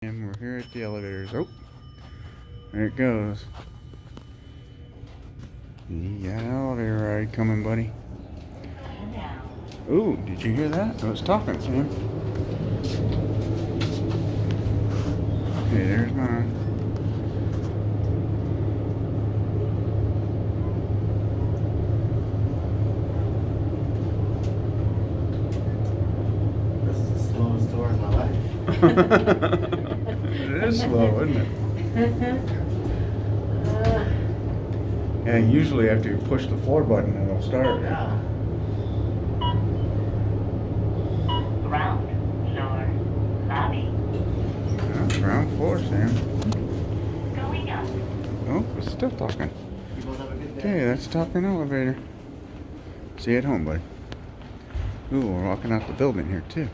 And we're here at the elevators. Oh, there it goes. You got an elevator ride coming, buddy. Ooh, did you hear that? I was talking, Sam. Okay, there's mine. This is the slowest door in my life. It is slow, isn't it? Yeah, usually after you push the floor button, it'll start. Yeah. Ground floor lobby. Oh, ground floor, Sam. Going up. Oh, it's still talking. You both have a good day. Okay, that's talking elevator. See you at home, buddy. Ooh, we're walking out the building here, too.